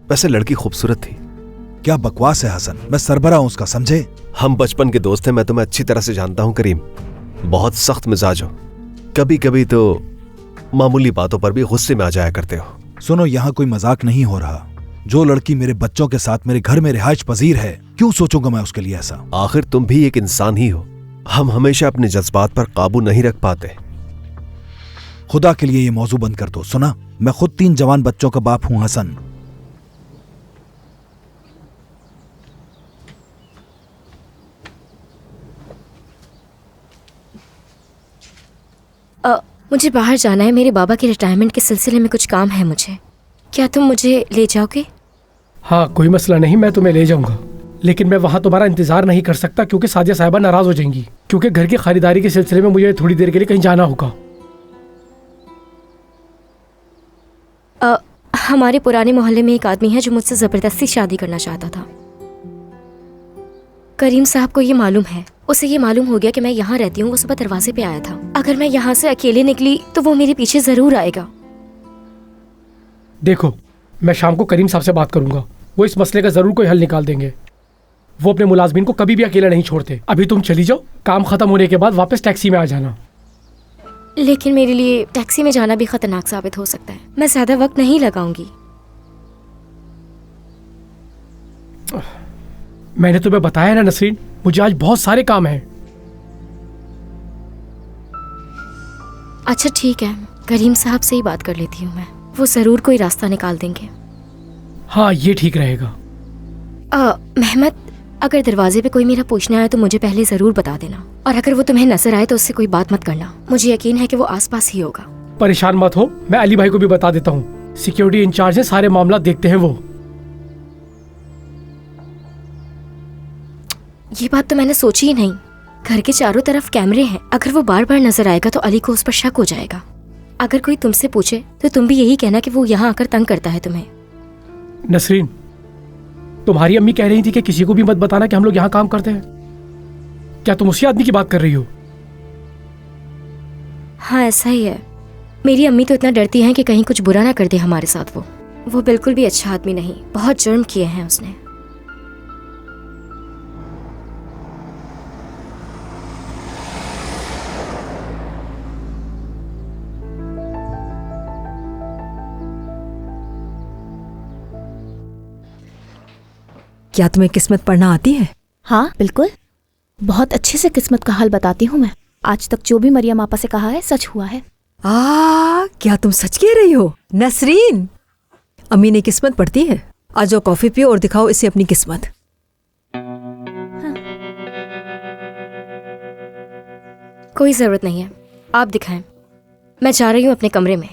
वैसे लड़की खूबसूरत थी। क्या बकवास है हसन, मैं सरबरा हूं उसका, समझे? हम बचपन के दोस्त हैं, मैं तुम्हें अच्छी तरह से जानता हूं करीम। बहुत सख्त मिजाज हो, कभी कभी तो मामूली बातों पर भी गुस्से में आ जाया करते हो। सुनो, यहाँ कोई मजाक नहीं हो रहा। जो लड़की मेरे बच्चों के साथ मेरे घर में रिहाइश पजीर है, क्यों सोचूंगा मैं उसके लिए ऐसा? आखिर तुम भी एक इंसान ही हो। हम हमेशा अपने जज्बात पर काबू नहीं रख पाते। खुदा के लिए ये मौजू बंद कर दो। सुना, मैं खुद 3 जवान बच्चों का बाप हूं हसन। मुझे बाहर जाना है, मेरे बाबा के रिटायरमेंट के सिलसिले में कुछ काम है मुझे। क्या तुम मुझे ले जाओगे? हाँ, कोई मसला नहीं, मैं तुम्हें ले जाऊंगा, लेकिन मैं वहाँ तुम्हारा इंतजार नहीं कर सकता क्योंकि सादिया साहिबा नाराज हो जाएंगी, क्योंकि घर की खरीदारी के सिलसिले में मुझे थोड़ी देर के लिए कहीं जाना होगा। हमारे पुराने मोहल्ले में एक आदमी है जो मुझसे जबरदस्ती शादी करना चाहता था। करीम साहब को ये मालूम है, उसे ये मालूम हो गया कि मैं यहाँ रहती हूँ। वो सुबह दरवाजे पे आया था। अगर मैं यहाँ से अकेले निकली तो वो मेरे पीछे जरूर आएगा। देखो, मैं शाम को करीम साहब से बात करूंगा, वो इस मसले का जरूर कोई हल निकाल देंगे। वो अपने मुलाजमीन को कभी भी अकेला नहीं छोड़ते। अभी तुम चली जाओ, काम खत्म होने के बाद वापस टैक्सी में आ जाना। लेकिन मेरे लिए टैक्सी में जाना भी खतरनाक साबित हो सकता है। मैं ज्यादा वक्त नहीं लगाऊंगी। मैंने तुम्हें बताया ना नसरीन, मुझे आज बहुत सारे काम हैं। अच्छा ठीक है, करीम साहब से ही बात कर लेती हूँ मैं। वो जरूर कोई रास्ता निकाल देंगे। हाँ, ये ठीक रहेगा। मेहमत, अगर दरवाजे पे कोई मेरा पूछना आए तो मुझे पहले जरूर बता देना, और अगर वो तुम्हें नजर आए तो उससे कोई बात मत करना। मुझे यकीन है कि वो आसपास ही होगा। परेशान मत हो, मैं अली भाई को भी बता देता हूँ। सिक्योरिटी इंचार्ज है, सारे मामला देखते हैं वो। ये बात तो मैंने सोची ही नहीं। घर के चारों तरफ कैमरे हैं, अगर वो बार बार नजर आएगा तो अली को उस पर शक हो जाएगा। अगर कोई तुमसे पूछे तो तुम भी यही कहना कि वो यहाँ आकर तंग करता है तुम्हें। नसरीन, तुम्हारी अम्मी कह रही थी कि किसी को भी मत बताना कि हम लोग यहाँ काम करते हैं। क्या तुम उसी आदमी की बात कर रही हो? हाँ, ऐसा ही है। मेरी अम्मी तो इतना डरती है कि कहीं कुछ बुरा ना कर दे हमारे साथ। वो बिल्कुल भी अच्छा आदमी नहीं, बहुत जुर्म किए हैं उसने। क्या तुम्हें किस्मत पढ़ना आती है? हाँ बिल्कुल, बहुत अच्छे से किस्मत का हाल बताती हूँ मैं। आज तक जो भी मरियम आपा से कहा है सच हुआ है। क्या तुम सच कह रही हो नसरीन? अम्मी ने किस्मत पढ़ती है। आ जाओ, कॉफी पियो और दिखाओ इसे अपनी किस्मत। हाँ। कोई जरूरत नहीं है, आप दिखाएं। मैं जा रही हूँ अपने कमरे में।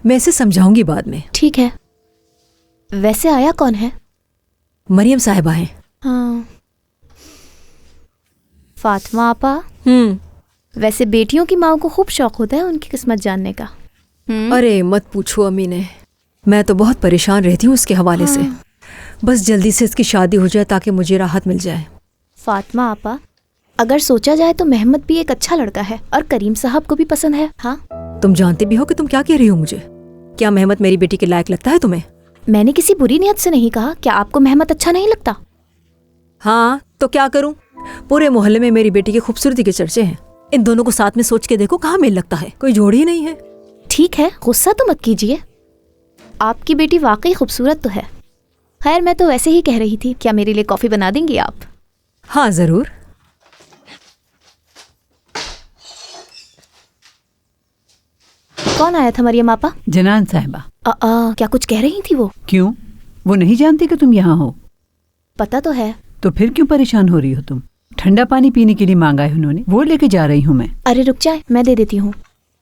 मैं इसे समझाऊंगी बाद में। ठीक है। वैसे आया कौन है? मरियम साहिबा है। हाँ, फातिमा आपा। वैसे बेटियों की माँ को खूब शौक होता है उनकी किस्मत जानने का। अरे मत पूछो अम्मी ने, मैं तो बहुत परेशान रहती हूँ इसके हवाले से। बस जल्दी से इसकी शादी हो जाए ताकि मुझे राहत मिल जाए। फातिमा आपा, अगर सोचा जाए तो मेहमद भी एक अच्छा लड़का है और करीम साहब को भी पसंद है। हाँ, तुम जानते भी हो कि तुम क्या कह रही हो मुझे? क्या मेहमद मेरी बेटी के लायक लगता है तुम्हें? मैंने किसी बुरी नियत से नहीं कहा। क्या आपको मेहमद अच्छा नहीं लगता? हाँ, तो क्या करूं? पूरे मोहल्ले में मेरी बेटी की खूबसूरती के चर्चे हैं। इन दोनों को साथ में सोच के देखो, कहाँ मेल लगता है, कोई जोड़ ही नहीं है। ठीक है, गुस्सा तो मत कीजिए। आपकी बेटी वाकई खूबसूरत तो है। खैर, मैं तो वैसे ही कह रही थी, क्या मेरे लिए कॉफी बना देंगी आप? हाँ जरूर। कौन आया था मरियम आपा? जनान साहिबा। क्या कुछ कह रही थी वो? क्यों, वो नहीं जानती कि तुम यहाँ हो? पता तो है। तो फिर क्यों परेशान हो रही हो तुम? ठंडा पानी पीने के लिए मांगा है उन्होंने, वो लेके जा रही हूँ मैं। अरे रुक जाए, मैं दे देती हूँ।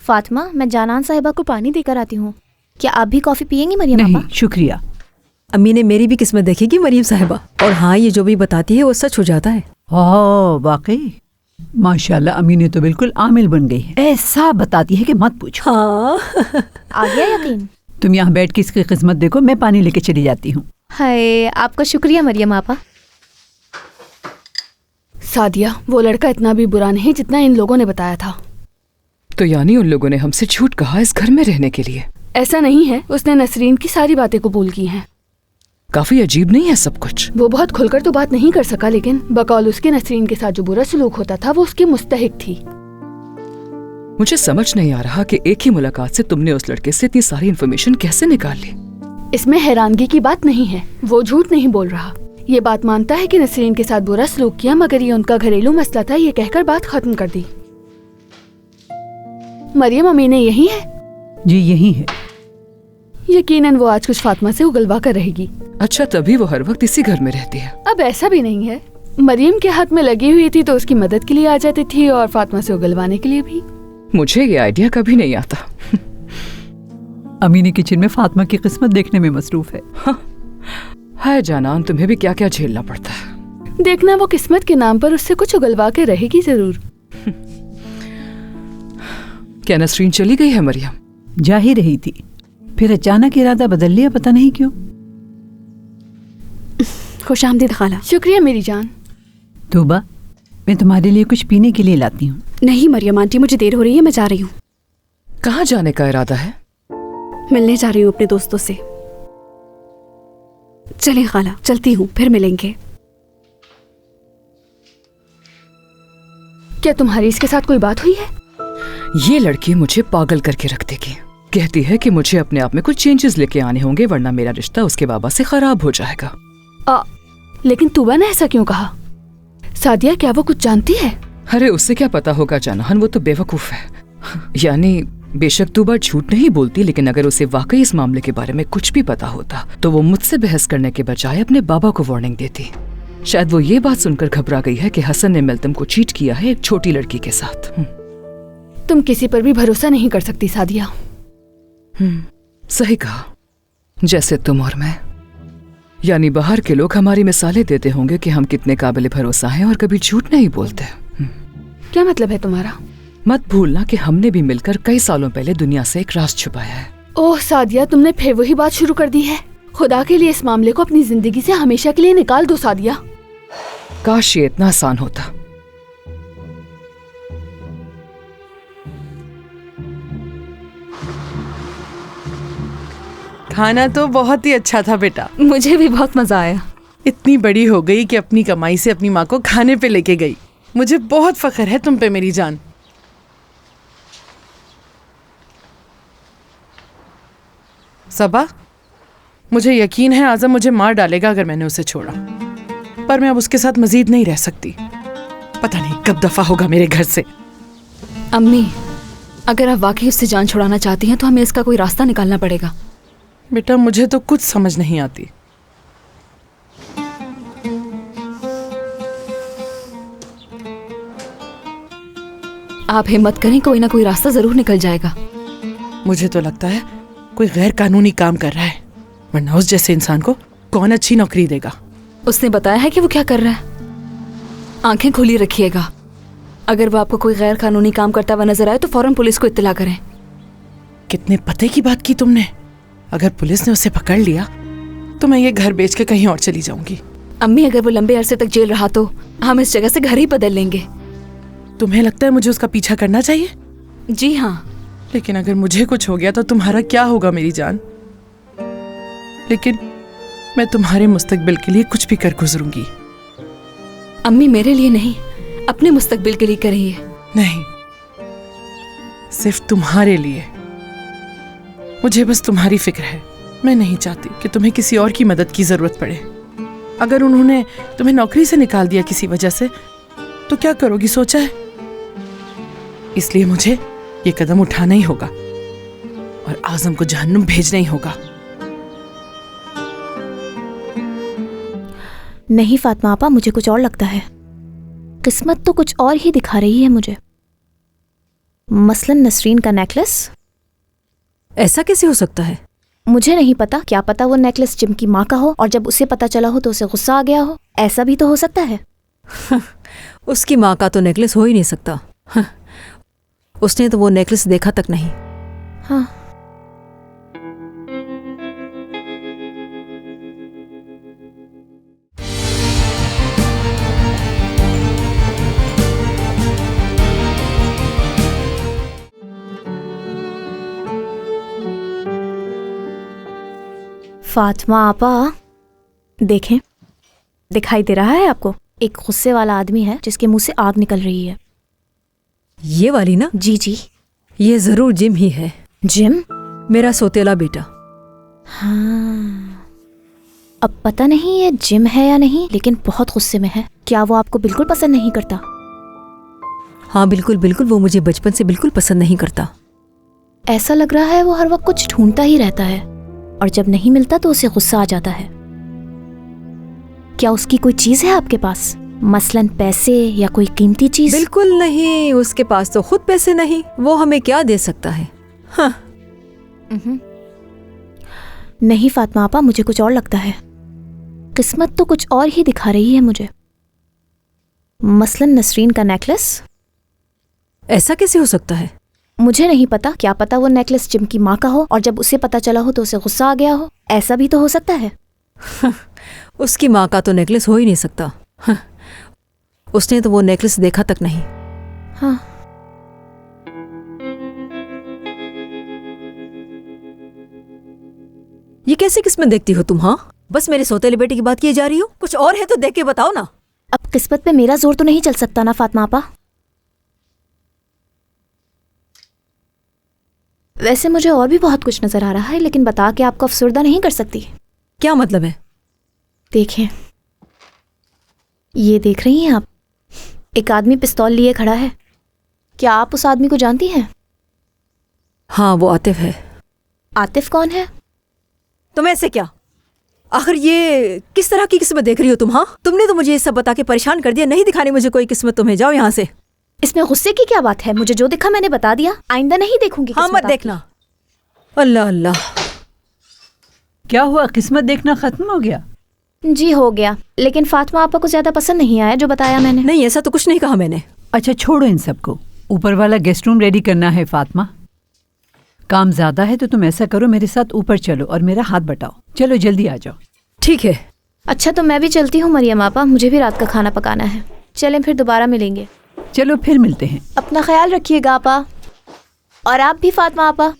फातिमा, मैं जानान साहिबा को पानी देकर आती हूँ। क्या आप भी कॉफी पियेंगी मरियम आपा? नहीं शुक्रिया। अम्मी ने मेरी भी किस्मत देखेगी मरियम साहिबा। और हाँ, ये जो भी बताती है वो सच हो जाता है। ओह वाकई, माशाल्लाह, अम्मी ने तो बिल्कुल आमिल बन गई है। ऐसा बताती है कि मत पूछो। हाँ। आ गया यकीन। तुम यहाँ बैठ के इसकी किस्मत देखो, मैं पानी लेके चली जाती हूँ। हाय, आपका शुक्रिया मरियम आपा। सादिया, वो लड़का इतना भी बुरा नहीं जितना इन लोगों ने बताया था। तो यानी उन लोगों ने हमसे झूठ कहा इस घर में रहने के लिए? ऐसा नहीं है, उसने नसरीन की सारी बातें कबूल की हैं। काफी अजीब नहीं है सब कुछ? वो बहुत खुलकर तो बात नहीं कर सका, लेकिन बकौल उसके नसरीन के साथ जो बुरा सलूक होता था वो उसकी मुस्तहिक थी। मुझे समझ नहीं आ रहा कि एक ही मुलाकात से तुमने उस लड़के से इतनी सारी इन्फॉर्मेशन कैसे निकाल ली। इसमें हैरानगी की बात नहीं है, वो झूठ नहीं बोल रहा। ये बात मानता है कि नसरीन के साथ बुरा सलूक किया, मगर ये उनका घरेलू मसला था, ये कहकर बात खत्म कर दी। मरियम अमीने यही है? जी यही है। यकीनन वो आज कुछ फातिमा से उगलवा कर रहेगी। अच्छा, तभी वो हर वक्त इसी घर में रहती है। अब ऐसा भी नहीं है, मरियम के हाथ में लगी हुई थी तो उसकी मदद के लिए आ जाती थी और फातिमा से उगलवाने के लिए भी। मुझे ये आइडिया कभी नहीं आता। अमीनी किचन में फातिमा की किस्मत देखने में मसरूफ है। हाय जानान, तुम्हें भी क्या क्या झेलना पड़ता है। देखना वो किस्मत के नाम पर उससे कुछ उगलवा के रहेगी जरूर। क्या नसरीन चली गई है मरियम? जा ही रही थी, फिर अचानक इरादा बदल लिया, पता नहीं क्यों। खुशामदीद खाला। शुक्रिया मेरी जान। तूबा, मैं तुम्हारे लिए कुछ पीने के लिए लाती हूँ। नहीं मरियम आंटी, मुझे देर हो रही है, मैं जा रही हूँ। कहाँ जाने का इरादा है? मिलने जा रही हूँ अपने दोस्तों से। चले खाला, चलती हूँ, फिर मिलेंगे। क्या तुम्हारी इसके साथ कोई बात हुई है? ये लड़की मुझे पागल करके रख देगी। कहती है कि मुझे अपने आप में कुछ चेंजेस लेके आने होंगे, वरना मेरा रिश्ता उसके बाबा से खराब हो जाएगा। लेकिन तूबा ने ऐसा क्यों कहा? सादिया, क्या वो कुछ जानती है? अरे उससे क्या पता होगा जानहन, वो तो बेवकूफ है। यानी बेशक तूबा झूठ नहीं बोलती, लेकिन अगर उसे वाकई इस मामले के बारे में कुछ भी पता होता तो वो मुझसे बहस करने के बजाय अपने बाबा को वार्निंग देती। शायद वो ये बात सुनकर घबरा गई है कि हसन ने मेल्तम को चीट किया है एक छोटी लड़की के साथ। तुम किसी पर भी भरोसा नहीं कर सकती सादिया। सही कहा, जैसे तुम और मैं। यानी बाहर के लोग हमारी मिसालें देते होंगे कि हम कितने काबिल भरोसा हैं और कभी झूठ नहीं बोलते। क्या मतलब है तुम्हारा? मत भूलना कि हमने भी मिलकर कई सालों पहले दुनिया से एक राज छुपाया है। ओह सादिया, तुमने फिर वही बात शुरू कर दी है। खुदा के लिए इस मामले को अपनी जिंदगी से हमेशा के लिए निकाल दो सादिया। काश ये इतना आसान होता। खाना तो बहुत ही अच्छा था बेटा। मुझे भी बहुत मजा आया। इतनी बड़ी हो गई कि अपनी कमाई से अपनी माँ को खाने पे लेके गई। मुझे बहुत फख्र है तुम पे मेरी जान। सबा, मुझे यकीन है आज़म मुझे मार डालेगा अगर मैंने उसे छोड़ा, पर मैं अब उसके साथ मजीद नहीं रह सकती। पता नहीं कब दफा होगा मेरे घर से। अम्मी, अगर आप वाकई उससे जान छुड़ाना चाहती हैं तो हमें इसका कोई रास्ता निकालना पड़ेगा। बेटा मुझे तो कुछ समझ नहीं आती। आप हिम्मत करें, कोई ना कोई रास्ता जरूर निकल जाएगा। मुझे तो लगता है कोई गैर कानूनी काम कर रहा है, वरना उस जैसे इंसान को कौन अच्छी नौकरी देगा। उसने बताया है कि वो क्या कर रहा है। आंखें खुली रखिएगा, अगर वो आपको कोई गैर कानूनी काम करता हुआ नजर आए तो फौरन पुलिस को इत्तला करें। कितने पते की बात की तुमने। अगर पुलिस ने उसे पकड़ लिया तो मैं ये घर बेच के कहीं और चली जाऊंगी। अम्मी, अगर वो लंबे अरसे तक जेल रहा तो हम इस जगह से घर ही बदल लेंगे। तुम्हें लगता है मुझे उसका पीछा करना चाहिए? जी हाँ। लेकिन अगर मुझे कुछ हो गया तो तुम्हारा क्या होगा मेरी जान? लेकिन मैं तुम्हारे मुस्तकबिल के लिए कुछ भी कर गुजरूंगी। अम्मी, मेरे लिए नहीं, अपने मुस्तकबिल के लिए करिए। नहीं, सिर्फ तुम्हारे लिए। मुझे बस तुम्हारी फिक्र है। मैं नहीं चाहती कि तुम्हें किसी और की मदद की जरूरत पड़े। अगर उन्होंने तुम्हें नौकरी से निकाल दिया किसी वजह से तो क्या करोगी, सोचा है? इसलिए मुझे ये कदम उठाना ही होगा और आज़म को जहन्नुम भेजना ही होगा। नहीं फातिमा आपा, मुझे कुछ और लगता है। किस्मत तो कुछ और ही दिखा रही है मुझे। मसलन नसरीन का नेकलेस। ऐसा कैसे हो सकता है? मुझे नहीं पता, क्या पता वो नेकलेस जिम की माँ का हो और जब उसे पता चला हो तो उसे गुस्सा आ गया हो। ऐसा भी तो हो सकता है। उसकी माँ का तो नेकलेस हो ही नहीं सकता। उसने तो वो नेकलेस देखा तक नहीं। हाँ, फातिमा आपा, देखें, दिखाई दे रहा है आपको? एक गुस्से वाला आदमी है जिसके मुंह से आग निकल रही है। ये वाली ना? जी जी, ये जरूर जिम ही है। जिम? मेरा सोतेला बेटा। हाँ, अब पता नहीं ये जिम है या नहीं, लेकिन बहुत गुस्से में है। क्या वो आपको बिल्कुल पसंद नहीं करता? हाँ बिल्कुल बिल्कुल, वो मुझे बचपन से बिल्कुल पसंद नहीं करता। ऐसा लग रहा है वो हर वक्त कुछ ढूंढता ही रहता है, और जब नहीं मिलता तो उसे गुस्सा आ जाता है। क्या उसकी कोई चीज है आपके पास, मसलन पैसे या कोई कीमती चीज? बिल्कुल नहीं, उसके पास तो खुद पैसे नहीं, वो हमें क्या दे सकता है? हाँ। नहीं फातिमा आपा, मुझे कुछ और लगता है। किस्मत तो कुछ और ही दिखा रही है मुझे। मसलन नसरीन का नेकलेस। ऐसा कैसे हो सकता है? मुझे नहीं पता, क्या पता वो नेकलेस जिम की माँ का हो और जब उसे पता चला हो तो उसे गुस्सा आ गया हो। ऐसा भी तो हो सकता है। उसकी माँ का तो नेकलेस हो ही नहीं सकता। हाँ। उसने तो वो नेकलेस देखा तक नहीं। हाँ। ये कैसी किस्मत देखती हो तुम? हाँ, बस मेरे सोतेले बेटे की बात किए जा रही हो? कुछ और है तो देख के बताओ ना। अब किस्मत पे मेरा जोर तो नहीं चल सकता ना फातिमा आपा। वैसे मुझे और भी बहुत कुछ नजर आ रहा है, लेकिन बता के आपको अफसरदा नहीं कर सकती। क्या मतलब है? देखें, ये देख रही हैं आप? एक आदमी पिस्तौल लिए खड़ा है। क्या आप उस आदमी को जानती हैं? हाँ, वो आतिफ है। आतिफ कौन है? तुम ऐसे क्या? आखिर ये किस तरह की किस्मत देख रही हो तुम? हाँ, तुमने तो मुझे ये सब बता के परेशान कर दिया। नहीं दिखानी मुझे कोई किस्मत तुम्हें, जाओ यहाँ से। इसमें गुस्से की क्या बात है? मुझे जो दिखा मैंने बता दिया, आइंदा नहीं देखूंगी। हाँ, मत देखना। अल्लाह अल्लाह। क्या हुआ, किस्मत देखना खत्म हो गया? जी हो गया, लेकिन फातिमा आपा को ज्यादा पसंद नहीं आया जो बताया मैंने। नहीं, ऐसा तो कुछ नहीं कहा मैंने। अच्छा छोड़ो इन सबको, ऊपर वाला गेस्ट रूम रेडी करना है। फातिमा, काम ज्यादा है तो तुम ऐसा करो, मेरे साथ ऊपर चलो और मेरा हाथ बटाओ। चलो जल्दी आ जाओ। ठीक है। अच्छा तो मैं भी चलती हूँ मरियम आपा, मुझे भी रात का खाना पकाना है। चलें फिर दोबारा मिलेंगे। चलो फिर मिलते हैं। अपना ख्याल रखिएगा आपा, और आप भी फातिमा आपा।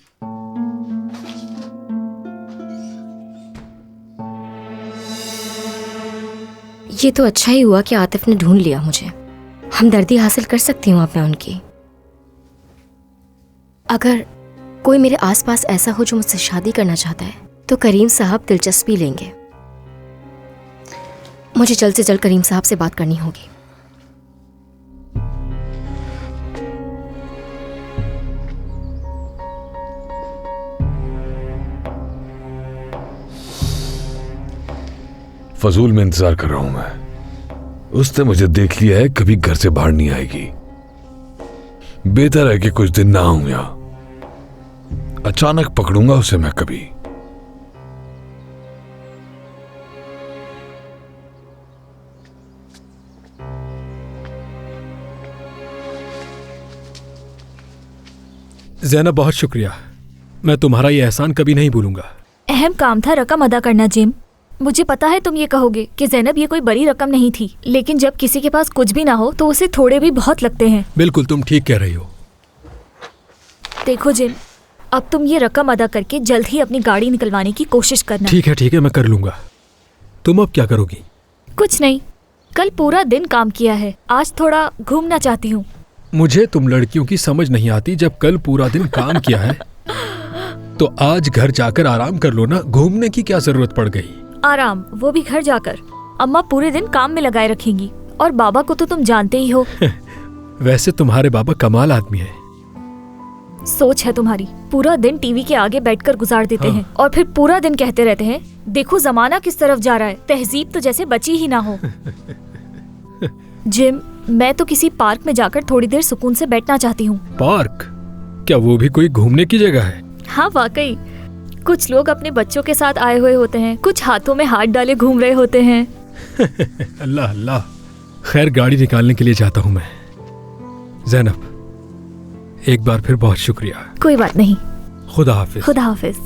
ये तो अच्छा ही हुआ कि आतिफ ने ढूंढ लिया मुझे। हमदर्दी हासिल कर सकती हूँ अब मैं उनकी। अगर कोई मेरे आसपास ऐसा हो जो मुझसे शादी करना चाहता है तो करीम साहब दिलचस्पी लेंगे। मुझे जल्द से जल्द करीम साहब से बात करनी होगी। फजूल में इंतजार कर रहा हूं मैं। उसने मुझे देख लिया है, कभी घर से बाहर नहीं आएगी। बेहतर है कि कुछ दिन ना आऊं यहां। अचानक पकड़ूंगा उसे मैं कभी। ज़ैनब, बहुत शुक्रिया। मैं तुम्हारा ये एहसान कभी नहीं भूलूंगा। अहम काम था रकम अदा करना जिम। मुझे पता है तुम ये कहोगे कि ज़ैनब ये कोई बड़ी रकम नहीं थी, लेकिन जब किसी के पास कुछ भी ना हो तो उसे थोड़े भी बहुत लगते हैं। बिल्कुल, तुम ठीक कह रही हो। देखो जिम, अब तुम ये रकम अदा करके जल्द ही अपनी गाड़ी निकलवाने की कोशिश करना। ठीक है, मैं कर लूंगा। तुम अब क्या करोगी? कुछ नहीं, कल पूरा दिन काम किया है, आज थोड़ा घूमना चाहती हूँ। मुझे तुम लड़कियों की समझ नहीं आती। जब कल पूरा दिन काम किया है तो आज घर जाकर आराम कर लो ना। घूमने की क्या जरूरत पड़ गई? आराम, वो भी घर जाकर। अम्मा पूरे दिन काम में लगाए रखेंगी, और बाबा को तो तुम जानते ही हो। वैसे तुम्हारे बाबा कमाल आदमी है। सोच है तुम्हारी, पूरा दिन टीवी के आगे बैठकर गुजार देते हैं और फिर पूरा दिन कहते रहते हैं देखो जमाना किस तरफ जा रहा है, तहजीब तो जैसे बची ही ना हो। जिम, मैं तो किसी पार्क में जाकर थोड़ी देर सुकून से बैठना चाहती हूँ। पार्क? क्या वो भी कोई घूमने की जगह है? हाँ वाकई, कुछ लोग अपने बच्चों के साथ आए हुए होते हैं, कुछ हाथों में हाथ डाले घूम रहे होते हैं। अल्लाह अल्लाह। खैर, गाड़ी निकालने के लिए जाता हूँ मैं। ज़ैनब, एक बार फिर बहुत शुक्रिया। कोई बात नहीं। खुदा हाफिज। खुदा हाफिज।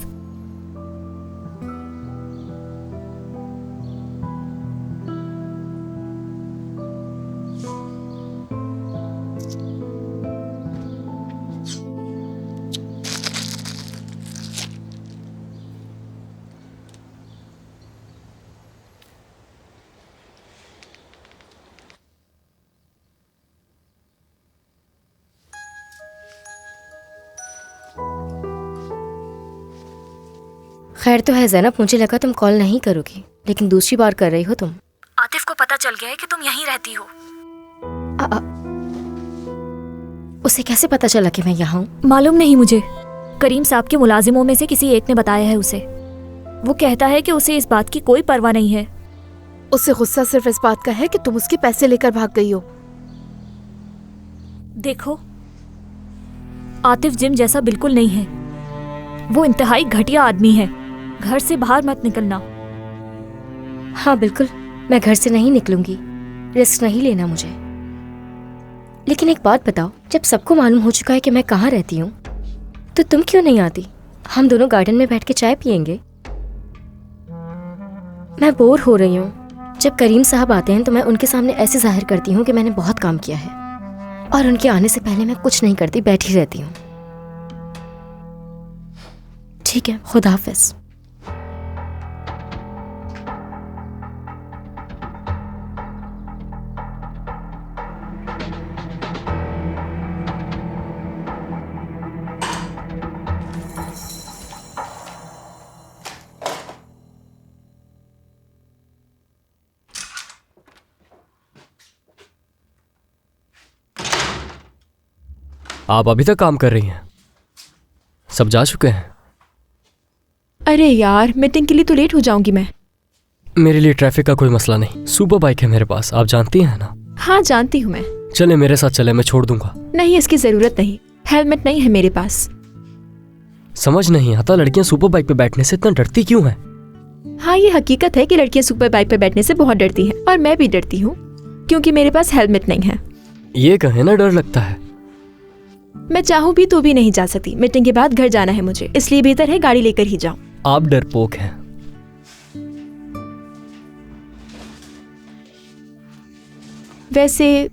खैर तो है ज़ैनब, मुझे लगा तुम कॉल नहीं करोगी, लेकिन दूसरी बार कर रही हो तुम। आतिफ को पता चल गया है कि तुम यहीं रहती हो। उसे कैसे पता चला कि मैं यहाँ हूँ? मालूम नहीं मुझे। करीम साहब के मुलाजिमों में से किसी एक ने बताया है उसे। वो कहता है कि उसे इस बात की कोई परवाह नहीं है। उससे गुस्सा सिर्फ इस बात का है कि तुम उसके पैसे लेकर भाग गई हो। देखो, आतिफ जिम जैसा बिल्कुल नहीं है। वो इंतहाई घटिया आदमी है। घर से बाहर मत निकलना। हाँ बिल्कुल, मैं घर से नहीं निकलूंगी, रिस्क नहीं लेना मुझे। लेकिन एक बात बताओ, जब सबको मालूम हो चुका है कि मैं कहाँ रहती हूँ, तो तुम क्यों नहीं आती? हम दोनों गार्डन में बैठ के चाय पियेंगे। मैं बोर हो रही हूँ। जब करीम साहब आते हैं तो मैं उनके सामने ऐसे जाहिर करती हूँ कि मैंने बहुत काम किया है, और उनके आने से पहले मैं कुछ नहीं करती, बैठी रहती हूँ। ठीक है, खुदा हाफिज। आप अभी तक काम कर रही हैं? सब जा चुके हैं? अरे यार, मीटिंग के लिए तो लेट हो जाऊंगी मैं। मेरे लिए ट्रैफिक का कोई मसला नहीं, सुपर बाइक है मेरे पास, आप जानती हैं ना? हाँ जानती हूँ मैं। चले मेरे साथ चले, मैं छोड़ दूंगा। नहीं, इसकी जरूरत नहीं, हेलमेट नहीं है मेरे पास। समझ नहीं आता लड़कियां सुपर बाइक पे बैठने से इतना डरती क्यों हैं? हाँ, ये हकीकत है कि लड़कियां सुपर बाइक पे बैठने से बहुत डरती हैं, और मैं भी डरती हूँ क्योंकि मेरे पास हेलमेट नहीं है। ये कहे ना डर लगता है। मैं चाहूँ भी तो भी नहीं जा सकती। मीटिंग के बाद घर जाना है मुझे, इसलिए बेहतर है गाड़ी लेकर ही जाऊँ। आप डरपोक हैं। वैसे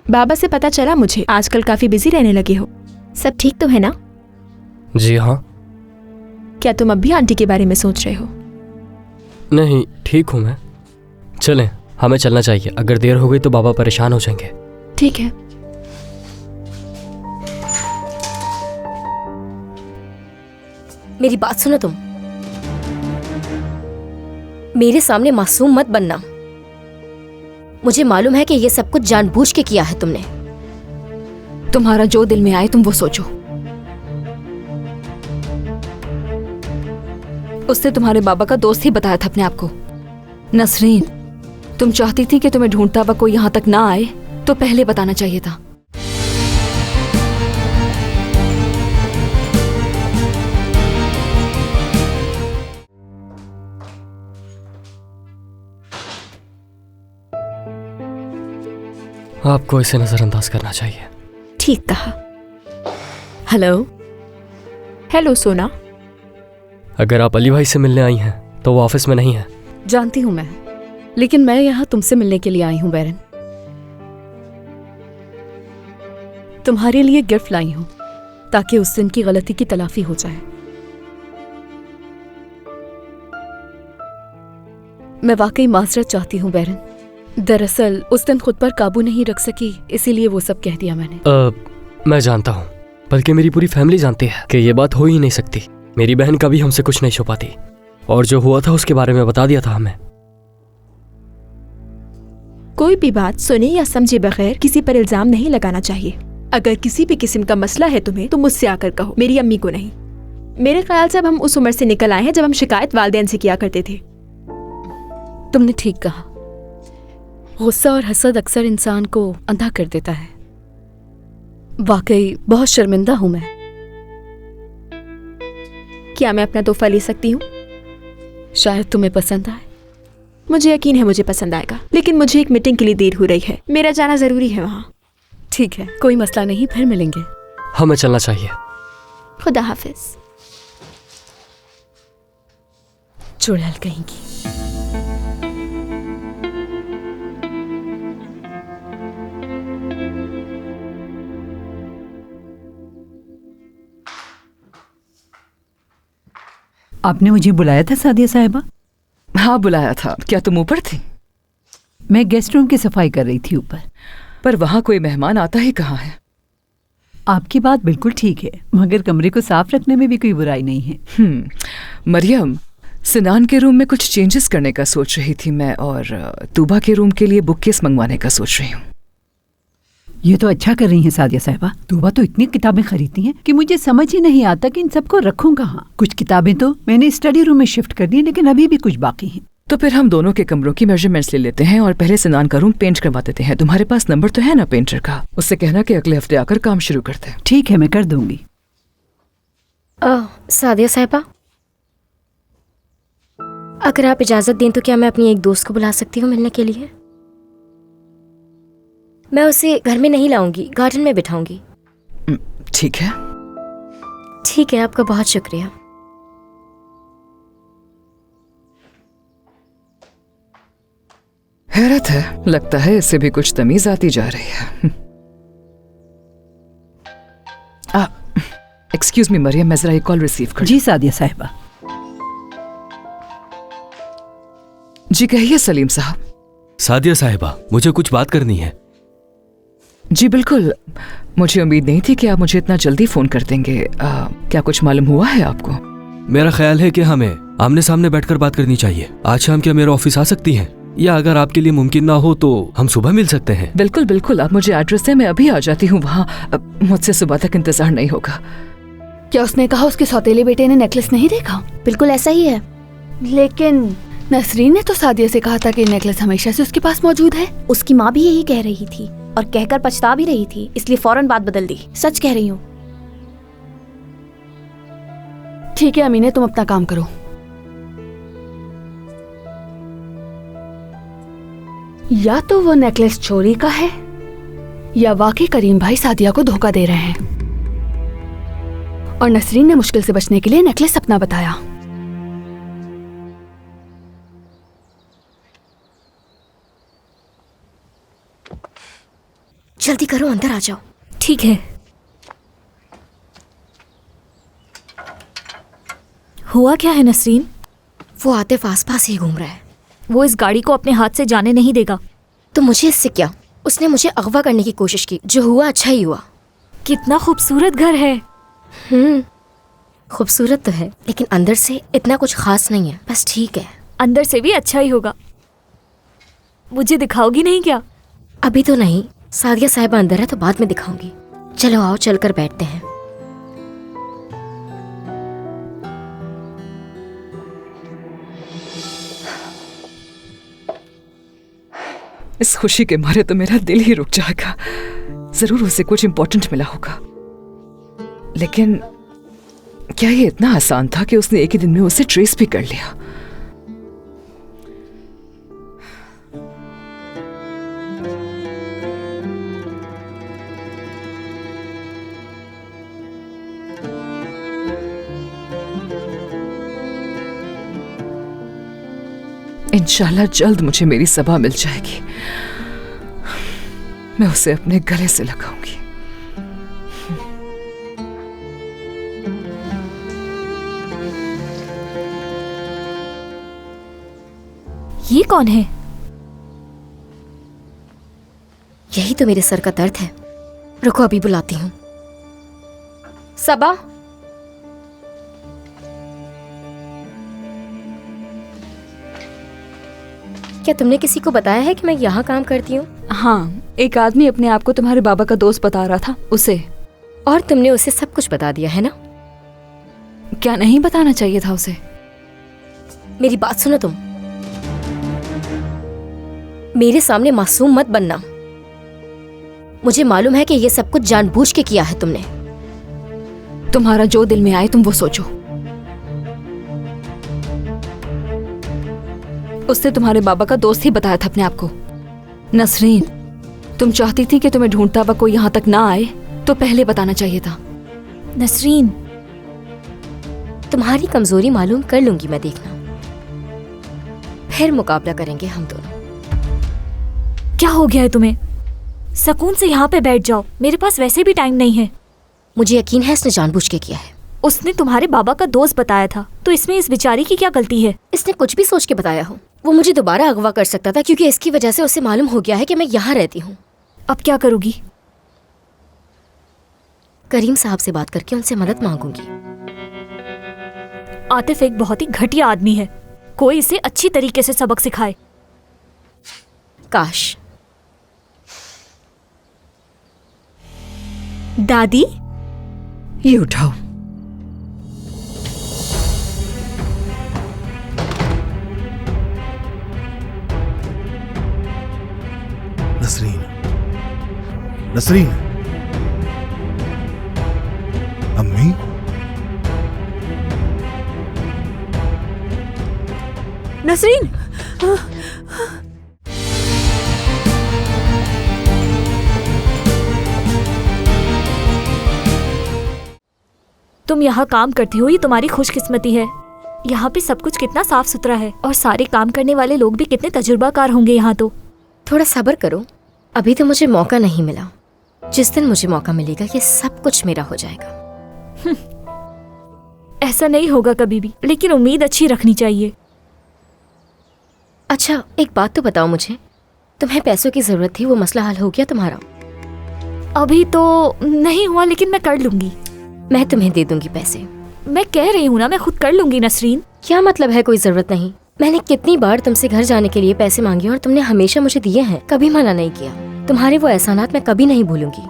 बाबा से पता चला मुझे आजकल काफी बिजी रहने लगे हो। सब ठीक तो है ना? जी हाँ। क्या तुम अब भी आंटी के बारे में सोच रहे हो? नहीं, ठीक हूँ मैं। चलें, हमें चलना चाहिए, अगर देर हो गई तो बाबा परेशान हो जाएंगे। ठीक है। मेरी बात सुनो तुम। मेरे सामने मासूम मत बनना। मुझे मालूम है कि ये सब कुछ जानबूझ के किया है तुमने। तुम्हारा जो दिल में आए तुम वो सोचो। उसने तुम्हारे बाबा का दोस्त ही बताया था अपने आप को। नसरीन, तुम चाहती थी कि तुम्हें ढूंढता हुआ कोई यहाँ तक ना आए तो पहले बताना चाहिए था। आपको इसे नजरअंदाज करना चाहिए। ठीक कहा। हेलो। हेलो सोना। अगर आप अली भाई से मिलने आई हैं तो वो ऑफिस में नहीं है। जानती हूँ मैं, लेकिन मैं यहाँ तुमसे मिलने के लिए आई हूँ बैरन। तुम्हारे लिए गिफ्ट लाई हूँ ताकि उस दिन की गलती की तलाफी हो जाए। मैं वाकई माजरत चाहती हूँ बैरन। दरअसल उस दिन खुद पर काबू नहीं रख सकी, इसीलिए वो सब कह दिया मैंने। मैं जानता हूँ, बल्कि मेरी पूरी फैमिली जानती है कि ये बात हो ही नहीं सकती। मेरी बहन कभी हमसे कुछ नहीं छुपाती, और जो हुआ था उसके बारे में बता दिया था हमें। कोई भी बात सुने या समझे बगैर किसी पर इल्जाम नहीं लगाना चाहिए। अगर किसी भी किस्म का मसला है तुम्हें तो मुझसे आकर कहो, मेरी अम्मी को नहीं। मेरे ख्याल से अब हम उस उम्र से निकल आए हैं जब हम शिकायत वालिदैन से किया करते थे। तुमने ठीक कहा। गुस्सा और हसद अक्सर इंसान को अंधा कर देता है। वाकई बहुत शर्मिंदा हूं मैं। क्या मैं अपना तोहफा ले सकती हूँ? शायद तुम्हें पसंद आए। मुझे यकीन है मुझे पसंद आएगा, लेकिन मुझे एक मीटिंग के लिए देर हो रही है, मेरा जाना जरूरी है वहाँ। ठीक है, कोई मसला नहीं, फिर मिलेंगे। हमें चलना चाहिए। खुदा हाफिज। चुड़ैल कहेंगी। आपने मुझे बुलाया था सादिया साहिबा? हाँ बुलाया था। क्या तुम ऊपर थी? मैं गेस्ट रूम की सफाई कर रही थी ऊपर। पर वहां कोई मेहमान आता ही कहाँ है? आपकी बात बिल्कुल ठीक है, मगर कमरे को साफ रखने में भी कोई बुराई नहीं है। मरियम, सिनान के रूम में कुछ चेंजेस करने का सोच रही थी मैं, और तूबा के रूम के लिए बुक केस मंगवाने का सोच रही हूँ। ये तो अच्छा कर रही हैं सादिया साहिबा। तूबा तो इतनी किताबें खरीदती हैं कि मुझे समझ ही नहीं आता कि इन सबको रखूं कहाँ। कुछ किताबें तो मैंने स्टडी रूम में शिफ्ट कर दी, लेकिन अभी भी कुछ बाकी हैं। तो फिर हम दोनों के कमरों की मेजरमेंट्स ले लेते हैं और पहले सिनान का रूम पेंट करवा देते हैं। तुम्हारे पास नंबर तो है ना पेंटर का? उससे कहना कि अगले हफ्ते आकर काम शुरू करते हैं। ठीक है, मैं कर दूंगी। सादिया साहिबा, अगर आप इजाजत दें तो क्या मैं अपनी एक दोस्त को बुला सकती हूँ मिलने के लिए? मैं उसे घर में नहीं लाऊंगी, गार्डन में बिठाऊंगी। ठीक है। ठीक है, आपका बहुत शुक्रिया। हैरत है, लगता है इससे भी कुछ तमीज आती जा रही है। एक्सक्यूज मी मरियम, मैं जरा एक कॉल रिसीव कर। जी सादिया साहिबा। जी कहिए सलीम साहब। सादिया साहिबा, मुझे कुछ बात करनी है। जी बिल्कुल, मुझे उम्मीद नहीं थी कि आप मुझे इतना जल्दी फोन कर देंगे। क्या कुछ मालूम हुआ है आपको? मेरा ख्याल है कि हमें आमने सामने बैठकर बात करनी चाहिए। आज शाम क्या मेरे ऑफिस आ सकती हैं? या अगर आपके लिए मुमकिन ना हो तो हम सुबह मिल सकते हैं। बिल्कुल बिल्कुल, आप मुझे एड्रेस दें, मैं अभी आ जाती हूँ वहाँ। मुझसे सुबह तक इंतजार नहीं होगा। क्या उसने कहा उसके सौतेले बेटे ने नेकलेस नहीं देखा? बिल्कुल ऐसा ही है। लेकिन नसरीन ने तो सादिया से कहा था कि नेकलेस हमेशा से उसके पास मौजूद है। उसकी माँ भी यही कह रही थी और कहकर पछता भी रही थी, इसलिए फौरन बात बदल दी। सच कह रही हूँ। ठीक है अमीने, तुम अपना काम करो। या तो वो नेकलेस चोरी का है या वाकई करीम भाई सादिया को धोखा दे रहे हैं और नसरीन ने मुश्किल से बचने के लिए नेकलेस अपना बताया। जल्दी करो, अंदर आ जाओ। ठीक है। हुआ क्या है नसरीन? वो आतिफ आसपास ही घूम रहा है। वो इस गाड़ी को अपने हाथ से जाने नहीं देगा। तो मुझे इससे क्या? उसने मुझे अगवा करने की कोशिश की। जो हुआ अच्छा ही हुआ। कितना खूबसूरत घर है। खूबसूरत तो है, लेकिन अंदर से इतना कुछ खास नहीं है। बस ठीक है। अंदर से भी अच्छा ही होगा। मुझे दिखाओगी नहीं क्या? अभी तो नहीं, सादिया साहिबा अंदर है तो बाद में दिखाऊंगी। चलो आओ, चलकर बैठते हैं। इस खुशी के मारे तो मेरा दिल ही रुक जाएगा। जरूर उसे कुछ इंपॉर्टेंट मिला होगा, लेकिन क्या ये इतना आसान था कि उसने एक ही दिन में उसे ट्रेस भी कर लिया? इंशाल्लाह जल्द मुझे मेरी सबा मिल जाएगी। मैं उसे अपने गले से लगाऊंगी। ये कौन है? यही तो मेरे सर का दर्द है। रुको, अभी बुलाती हूँ। सबा, क्या तुमने किसी को बताया है कि मैं यहाँ काम करती हूँ? हाँ, एक आदमी अपने आप को तुम्हारे बाबा का दोस्त बता रहा था उसे। और तुमने उसे सब कुछ बता दिया है ना? क्या नहीं बताना चाहिए था उसे? मेरी बात सुनो तुम। मेरे सामने मासूम मत बनना। मुझे मालूम है कि ये सब कुछ जानबूझ के किया है तुमने। तुम्हारा जो दिल में आए तुम वो सोचो। उसने तुम्हारे बाबा का दोस्त ही बताया था अपने आप को। नसरीन, तुम चाहती थी कि तुम्हें ढूंढता हुआ कोई यहाँ तक ना आए तो पहले बताना चाहिए था। नसरीन, तुम्हारी कमजोरी मालूम कर लूंगी मैं, देखना। फिर मुकाबला करेंगे हम दोनों। क्या हो गया है तुम्हें? सुकून से यहाँ पे बैठ जाओ, मेरे पास वैसे भी टाइम नहीं है। मुझे यकीन है इसने जानबूझ के किया है। उसने तुम्हारे बाबा का दोस्त बताया था, तो इसमें इस बेचारी की क्या गलती है? इसने कुछ भी सोच के बताया हो। वो मुझे दोबारा अगवा कर सकता था, क्योंकि इसकी वजह से उसे मालूम हो गया है कि मैं यहाँ रहती हूँ। अब क्या करोगी? करीम साहब से बात करके उनसे मदद मांगूंगी। आतिफ एक बहुत ही घटिया आदमी है, कोई इसे अच्छी तरीके से सबक सिखाए। काश। दादी, ये उठाओ। नसरीन, नसरीन, अम्मी, नसरीन। तुम यहाँ काम करती हो, ये तुम्हारी खुशकिस्मती है। यहाँ पे सब कुछ कितना साफ सुथरा है और सारे काम करने वाले लोग भी कितने तजुर्बाकार होंगे यहाँ तो। थोड़ा सब्र करो, अभी तो मुझे मौका नहीं मिला। जिस दिन मुझे मौका मिलेगा ये सब कुछ मेरा हो जाएगा। ऐसा नहीं होगा कभी भी, लेकिन उम्मीद अच्छी रखनी चाहिए। अच्छा एक बात तो बताओ मुझे, तुम्हें पैसों की जरूरत थी, वो मसला हल हो गया तुम्हारा? अभी तो नहीं हुआ, लेकिन मैं कर लूंगी। मैं तुम्हें दे दूंगी पैसे। मैं कह रही हूँ ना, मैं खुद कर लूंगी नसरीन। क्या मतलब है कोई जरूरत नहीं? मैंने कितनी बार तुमसे घर जाने के लिए पैसे मांगे और तुमने हमेशा मुझे दिए हैं, कभी मना नहीं किया। तुम्हारे वो एहसानात मैं कभी नहीं भूलूंगी।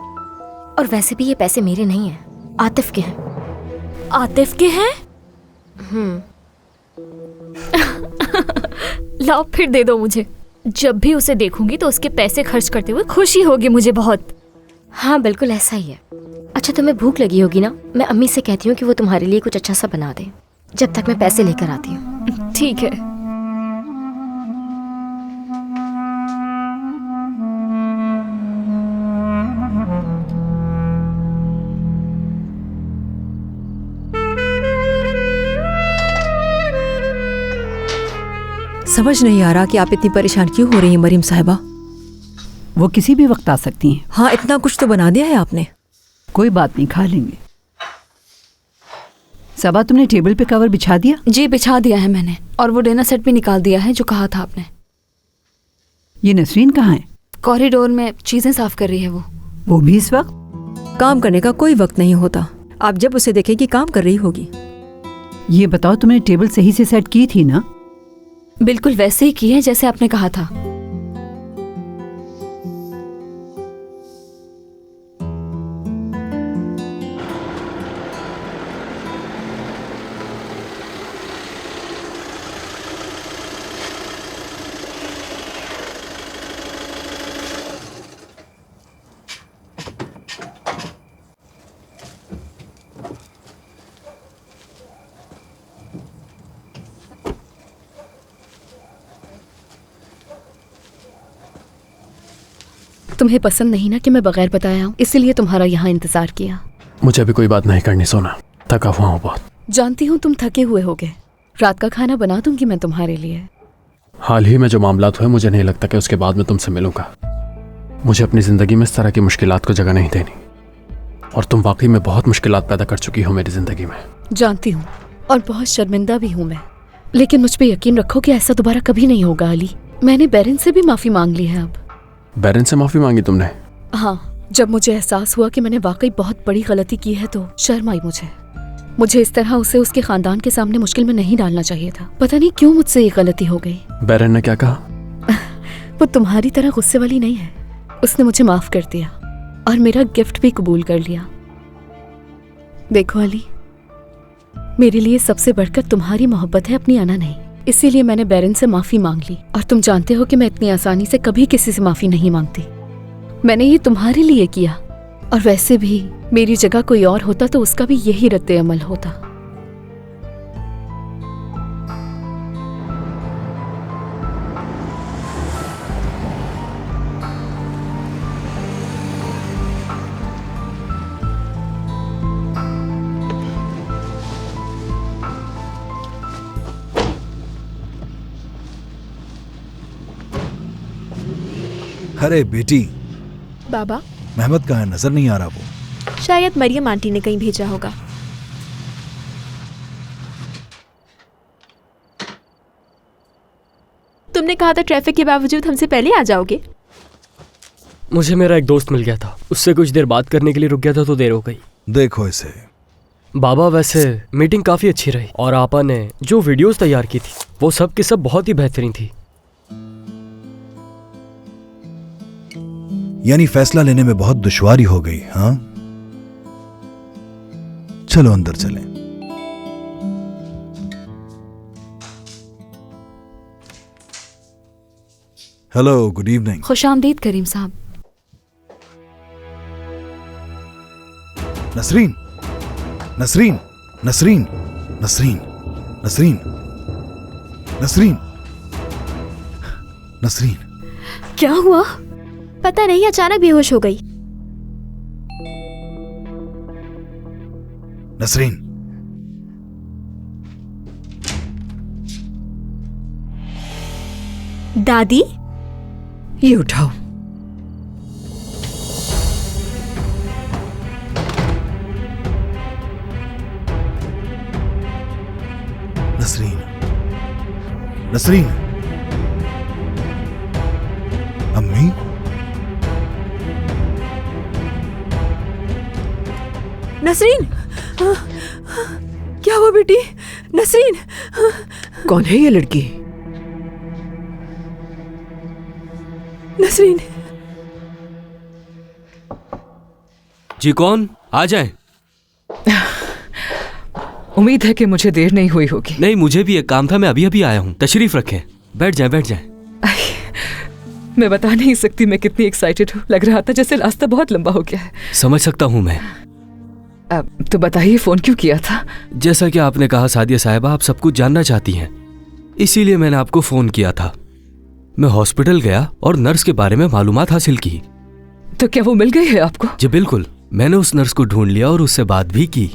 और वैसे भी ये पैसे मेरे नहीं हैं, आतिफ के हैं। आतिफ के हैं? लाओ फिर दे दो मुझे। जब भी उसे देखूंगी तो उसके पैसे खर्च करते हुए खुशी होगी मुझे बहुत। हाँ बिल्कुल ऐसा ही है। अच्छा तुम्हें भूख लगी होगी ना, मैं अम्मी से कहती हूँ कि वो तुम्हारे लिए कुछ अच्छा सा बना दे, जब तक मैं पैसे लेकर आती हूँ। ठीक है। समझ नहीं आ रहा कि आप इतनी परेशान क्यों हो रही हैं मरीम साहिबा। वो किसी भी वक्त आ सकती हैं। हाँ इतना कुछ तो बना दिया है आपने। कोई बात नहीं, खा लेंगे। सबा तुमने टेबल पे कवर बिछा दिया? जी बिछा दिया है मैंने, और वो डिनर सेट भी निकाल दिया है जो कहा था आपने। ये नसरीन कहाँ है? कॉरिडोर में चीजें साफ कर रही है वो भी इस वक्त? काम करने का कोई वक्त नहीं होता, आप जब उसे देखेंगी काम कर रही होगी। ये बताओ तुमने टेबल सही से सेट की थी ना? बिल्कुल वैसे ही की है जैसे आपने कहा था। तुम्हें पसंद नहीं ना कि मैं बगैर बताया हूँ, इसीलिए तुम्हारा यहाँ इंतजार किया। मुझे अभी कोई बात नहीं करनी सोना, थका हुआ हूँ बहुत। जानती हूँ तुम थके हुए होगे, रात का खाना बना दूंगी मैं तुम्हारे लिए। हाल ही में जो मामलात हुए मुझे नहीं लगता कि उसके बाद मैं तुमसे मिलूंगा। मुझे अपनी जिंदगी में इस तरह की मुश्किलात को जगह नहीं देनी, और तुम वाकई में बहुत मुश्किलात पैदा कर चुकी हो मेरी जिंदगी में। जानती हूँ और बहुत शर्मिंदा भी हूँ मैं, लेकिन मुझ पे यकीन रखो कि ऐसा दोबारा कभी नहीं होगा अली। मैंने बैरन से भी माफी मांग ली है अब। बैरन से माफी मांगी तुमने? हाँ, जब मुझे एहसास हुआ कि मैंने वाकई बहुत बड़ी गलती की है तो शर्म आई मुझे इस तरह उसे उसके खानदान के सामने मुश्किल में नहीं डालना चाहिए था। पता नहीं क्यों मुझसे ये गलती हो गई। बैरन ने क्या कहा? वो तुम्हारी तरह गुस्से वाली नहीं है, उसने मुझे माफ कर दिया और मेरा गिफ्ट भी कबूल कर लिया। देखो अली, मेरे लिए सबसे बढ़कर तुम्हारी मोहब्बत है, अपनी अना नहीं। इसीलिए मैंने बैरन से माफी मांग ली, और तुम जानते हो कि मैं इतनी आसानी से कभी किसी से माफी नहीं मांगती। मैंने ये तुम्हारे लिए किया, और वैसे भी मेरी जगह कोई और होता तो उसका भी यही रद्द अमल होता। अरे बेटी, बाबा मेहमद कहाँ है? नजर नहीं आ रहा वो। शायद मरियम आंटी ने कहीं भेजा होगा। तुमने कहा था ट्रैफिक के बावजूद हमसे पहले आ जाओगे। मुझे मेरा एक दोस्त मिल गया था, उससे कुछ देर बात करने के लिए रुक गया था तो देर हो गई। देखो इसे। बाबा वैसे मीटिंग काफी अच्छी रही और आपा ने जो वीडियोस तैयार की थी वो सब की सब बहुत ही बेहतरीन थी। यानी फैसला लेने में बहुत दुश्वारी हो गई, हाँ? चलो अंदर चलें। Hello, good evening. खुशामदीद करीम साहब। नसरीन, नसरीन, नसरीन, नसरीन, नसरीन, नसरीन, नसरीन। क्या हुआ? पता नहीं, अचानक बेहोश हो गई। नसरीन, दादी, ये उठाओ। नसरीन, नसरीन, अम्मी, नसरीन, क्या हुआ बेटी? नसरीन, कौन है ये लड़की? नसरीन। जी कौन? आ जाए। उम्मीद है कि मुझे देर नहीं हुई होगी। नहीं, मुझे भी एक काम था, मैं अभी अभी आया हूँ। तशरीफ रखें, बैठ जाए, बैठ जाए। मैं बता नहीं सकती मैं कितनी एक्साइटेड हूँ। लग रहा था जैसे रास्ता बहुत लंबा हो गया है। समझ सकता हूँ मैं। तो बताइए फोन क्यों किया था? जैसा कि आपने कहा सादिया साहिबा, आप सब कुछ जानना चाहती हैं, इसीलिए मैंने आपको फोन किया था। मैं हॉस्पिटल गया और नर्स के बारे में मालूमात हासिल की। तो क्या वो मिल गई है आपको? जी बिल्कुल, मैंने उस नर्स को ढूंढ लिया और उससे बात भी की।